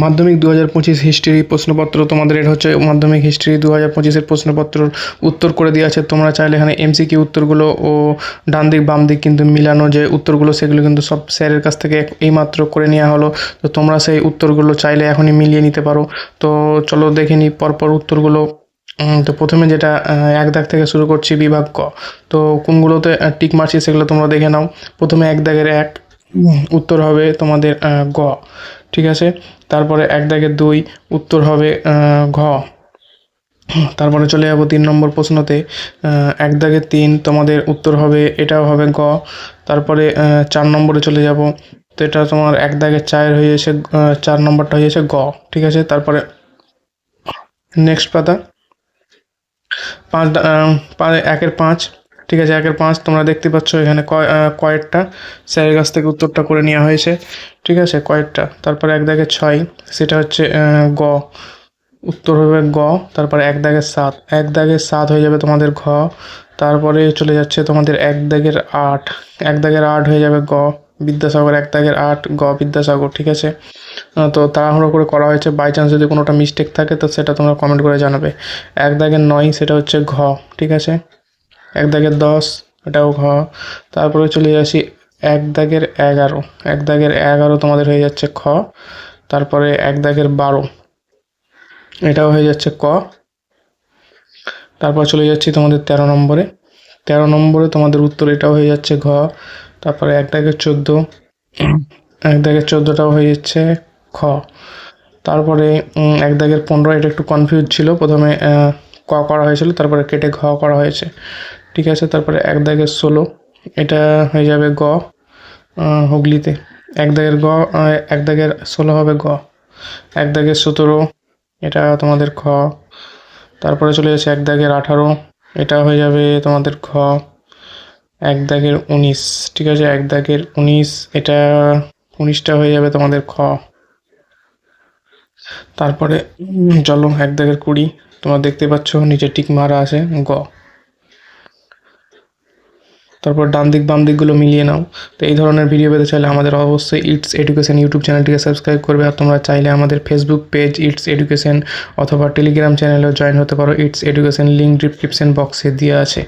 মাধ্যমিক 2025 হিস্ট্রি প্রশ্নপত্র তোমাদের এটা হচ্ছে মাধ্যমিক হিস্ট্রি 2025-এর প্রশ্নপত্রর উত্তর করে দেওয়া আছে। তোমরা চাইলে এখানে এমসিকিউ উত্তরগুলো ও ডান দিক বাম দিক কিন্তু মিলানো যে উত্তরগুলো সেগুলো কিন্তু সব স্যারের কাছ থেকে এইমাত্র করে নেওয়া হলো। তো তোমরা সেই উত্তরগুলো চাইলে এখনই মিলিয়ে নিতে পারো। তো চলো দেখে নিই পরপর উত্তরগুলো। তো প্রথমে যেটা এক দাগ থেকে শুরু করছি, বিভাগ ক। তো কোনগুলোতে টিক মারছি সেগুলো তোমরা দেখে নাও। প্রথমে এক দাগের এক উত্তর হবে তোমাদের গ, ঠিক আছে। তারপরে এক দাগের 2 উত্তর হবে ঘ। তারপরে চলে যাবো 3 নম্বর প্রশ্নতে। এক দাগের 3 তোমাদের উত্তর হবে, এটাও হবে গ। তারপরে 4 নম্বরে চলে যাব। তো এটা তোমার এক দাগের 4 হয়ে এসে 4 নম্বরটা হয়ে এসে গ, ঠিক আছে। তারপরে নেক্সট পাতা 1-এর 5, ঠিক আছে। 1-এর 5 তোমরা দেখতে পাচ্ছ এখানে কয়েকটা স্যারের কাছ থেকে উত্তরটা করে নেওয়া হয়েছে, ঠিক আছে, কয়েকটা। তারপরে এক দাগের 6 সেটা হচ্ছে গ, উত্তর হবে গ। তারপরে এক দাগের 7, এক দাগের 7 হয়ে যাবে তোমাদের ঘ। তারপরে চলে যাচ্ছে তোমাদের এক দাগের 8, এক দাগের 8 হয়ে যাবে গ, বিদ্যাসাগর। এক দাগের 8 গ, বিদ্যাসাগর, ঠিক আছে। তো তাড়াহুড়ো করে করা হয়েছে, বাই চান্স যদি কোনোটা মিস্টেক থাকে তো সেটা তোমরা কমেন্ট করে জানাবে। এক দাগের 9 সেটা হচ্ছে ঘ, ঠিক আছে। এক দাগের 10 এটাও ঘ। তারপরে চলে আসি এক দাগের 11, এক দাগের 11 তোমাদের হয়ে যাচ্ছে খ। তারপরে এক দাগের 12 এটাও হয়ে যাচ্ছে ক। তারপর চলে যাচ্ছি তোমাদের 13 নম্বরে। 13 নম্বরে তোমাদের উত্তর এটাও হয়ে যাচ্ছে ঘ। তারপরে এক দাগের 14, এক দাগের 14টাও হয়ে যাচ্ছে খ। তারপরে এক দাগের 15 এটা একটু কনফিউজ ছিল, প্রথমে ক করা হয়েছিল তারপরে কেটে ঘ করা হয়েছে, ঠিক আছে। তারপরে এক দাগের 16 এটা হয়ে যাবে গ, হুগলিতে। এক দাগের গ, এক দাগের 16 হবে গ। এক দাগের 17 এটা তোমাদের খ। তারপরে চলে যাচ্ছে এক দাগের 18 এটা হয়ে যাবে তোমাদের খ। এক দাগের 19, ঠিক আছে, এক দাগের 19 এটা 19টা হয়ে যাবে তোমাদের খ। তারপরে চলো এক দাগের 20 তোমরা দেখতে পাচ্ছ নিচে টিক মারা আছে গ। তারপর ডান দিক বাম দিকগুলো মিলিয়ে নাও। তো এই ধরনের ভিডিও পেতে চাইলে আমাদের অবশ্যই ইটস এডুকেশন ইউটিউব চ্যানেলটিকে সাবস্ক্রাইব করবে। আর তোমরা চাইলে আমাদের ফেসবুক পেজ ইটস এডুকেশন অথবা টেলিগ্রাম চ্যানেলেও জয়েন হতে পারো। ইটস এডুকেশন লিঙ্ক ডিসক্রিপশন বক্সে দেওয়া আছে।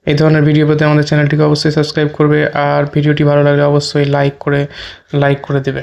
এই ধরনের ভিডিও পেতে আমাদের চ্যানেলটিকে অবশ্যই সাবস্ক্রাইব করবে। আর ভিডিওটি ভালো লাগলে অবশ্যই লাইক করে দেবে।